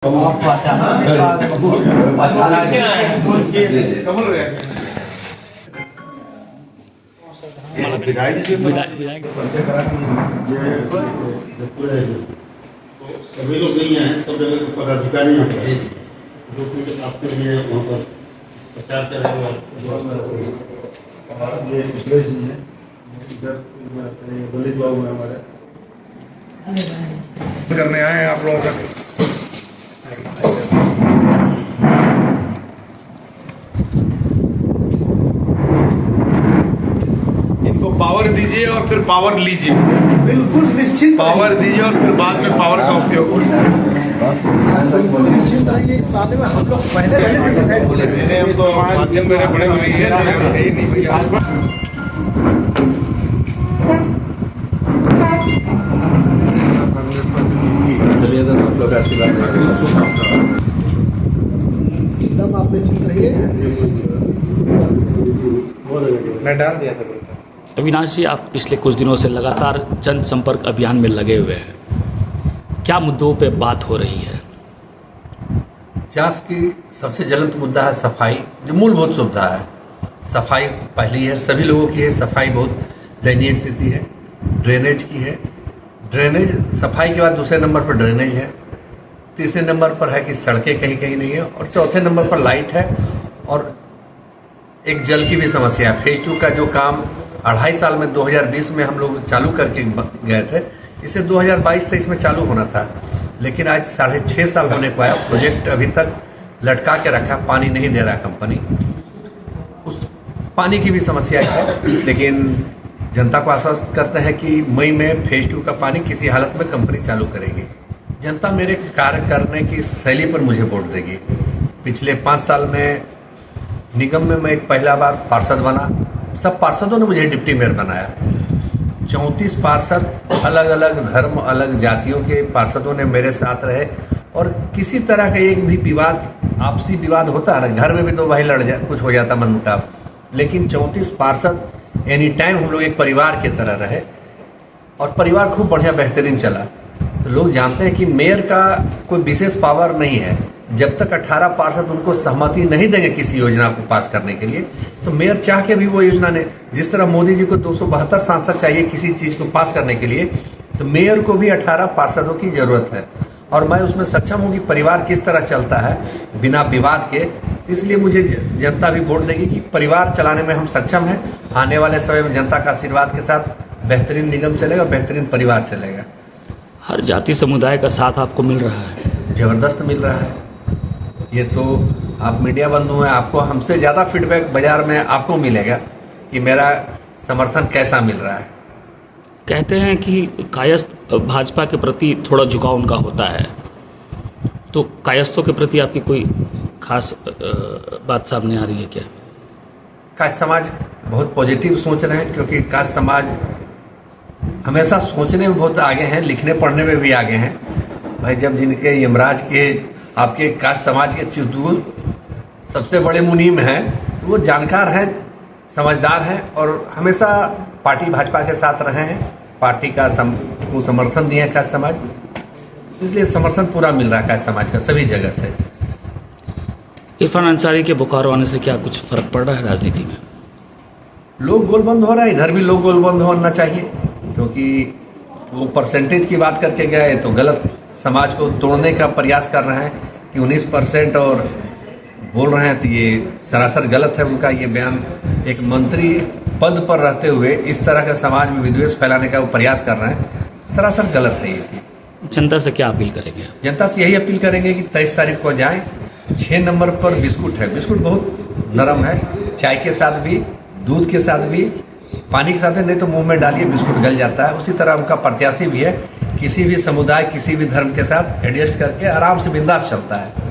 सभी लोग नहीं आए, सब जगह के पदाधिकारी यहाँ पर जो कि आपके लिए वहाँ पर प्रचार करेंगे। ये विश्लेष जी हैं, इधर दलित बाबू हैं हमारे करने आए हैं आप लोगों का। इनको पावर दीजिए और फिर पावर लीजिए। बिल्कुल निश्चित पावर दीजिए और फिर बाद में पावर का उपयोग कीजिए। निश्चित रहिए। इस बारे में हम लोग पहले से डिसाइड हो मैंने हम तो माध्यम मेरे बड़े भाई है ही नहीं भैया। एकदम आप निश्चित रहिए। मैं डाल दिया था। अविनाश जी, आप पिछले कुछ दिनों से लगातार जनसंपर्क अभियान में लगे हुए हैं, क्या मुद्दों पे बात हो रही है? जांच की सबसे ज्वलंत मुद्दा है सफाई, जो मूलभूत सुविधा है। सफाई पहली है, सभी लोगों की है। सफाई बहुत दयनीय स्थिति है। ड्रेनेज की है। ड्रेनेज सफाई के बाद दूसरे नंबर पर ड्रेनेज है। तीसरे नंबर पर है कि सड़कें कहीं कहीं नहीं है, और चौथे नंबर पर लाइट है। और एक जल की भी समस्या है। फेज 2 का जो काम 2.5 साल में 2020 में हम लोग चालू करके गए थे, इसे 2022-23 में चालू होना था, लेकिन आज 6.5 साल होने को आया। प्रोजेक्ट अभी तक लटका के रखा, पानी नहीं दे रहा कंपनी। उस पानी की भी समस्या है, लेकिन जनता को आश्वस्त करते हैं कि मई में फेज 2 का पानी किसी हालत में कंपनी चालू करेगी। जनता मेरे कार्य करने की शैली पर मुझे वोट देगी। पिछले 5 साल में निगम में मैं एक पहला बार पार्षद बना। सब पार्षदों ने मुझे डिप्टी मेयर बनाया। 34 पार्षद, अलग अलग धर्म, अलग जातियों के पार्षदों ने मेरे साथ रहे, और किसी तरह का एक भी विवाद, आपसी विवाद होता है ना, घर में भी तो भाई लड़ जाए, कुछ हो जाता मनमुटाव, लेकिन 34 पार्षद एनी टाइम हम लोग एक परिवार की तरह रहे, और परिवार खूब बढ़िया बेहतरीन चला। तो लोग जानते हैं कि मेयर का कोई विशेष पावर नहीं है। जब तक 18 पार्षद उनको सहमति नहीं देंगे किसी योजना को पास करने के लिए, तो मेयर चाह के भी वो योजना ने, जिस तरह मोदी जी को 272 सांसद चाहिए किसी चीज को पास करने के लिए, तो मेयर को भी 18 पार्षदों की जरूरत है। और मैं उसमें सक्षम हूँ कि परिवार किस तरह चलता है बिना विवाद के। इसलिए मुझे जनता भी वोट देगी कि परिवार चलाने में हम सक्षम हैं। आने वाले समय में जनता का आशीर्वाद के साथ बेहतरीन निगम चलेगा, बेहतरीन परिवार चलेगा। हर जाति समुदाय का साथ आपको मिल रहा है? जबरदस्त मिल रहा है। ये तो आप मीडिया बंधु हैं, आपको हमसे ज़्यादा फीडबैक बाजार में आपको मिलेगा कि मेरा समर्थन कैसा मिल रहा है। कहते हैं कि कायस्थ भाजपा के प्रति थोड़ा झुकाव उनका होता है, तो कायस्थों के प्रति आपकी कोई खास बात सामने आ रही है क्या? कायस्थ समाज बहुत पॉजिटिव सोच रहे हैं, क्योंकि कायस्थ समाज हमेशा सोचने में बहुत आगे हैं, लिखने पढ़ने में भी आगे हैं। भाई जब जिनके यमराज के आपके कायस्थ समाज के चित्तूर सबसे बड़े मुनीम हैं, तो वो जानकार हैं, समझदार हैं, और हमेशा पार्टी भाजपा के साथ रहे हैं। पार्टी का को समर्थन दिए हैं कायस्थ समाज, इसलिए समर्थन पूरा मिल रहा है कायस्थ समाज का सभी जगह से। इरफान अंसारी के बोकारो आने से क्या कुछ फर्क पड़ रहा है राजनीति में? लोग गोलबंद हो रहा है, इधर भी लोग गोलबंद होना चाहिए, क्योंकि वो परसेंटेज की बात करके गए तो गलत समाज को तोड़ने का प्रयास कर रहे हैं कि 19% और बोल रहे हैं, तो ये सरासर गलत है उनका ये बयान। एक मंत्री पद पर रहते हुए इस तरह का समाज में विद्वेष फैलाने का वो प्रयास कर रहे हैं, सरासर गलत है ये चीज। जनता से क्या अपील करेंगे? जनता से यही अपील करेंगे कि 23 तारीख को जाएं। 6 नंबर पर बिस्कुट है। बिस्कुट बहुत नरम है, चाय के साथ भी, दूध के साथ भी, पानी के साथ भी, नहीं तो मुंह में डालिए बिस्कुट गल जाता है। उसी तरह उनका प्रत्याशी भी है, किसी भी समुदाय, किसी भी धर्म के साथ एडजस्ट करके आराम से बिंदास चलता है।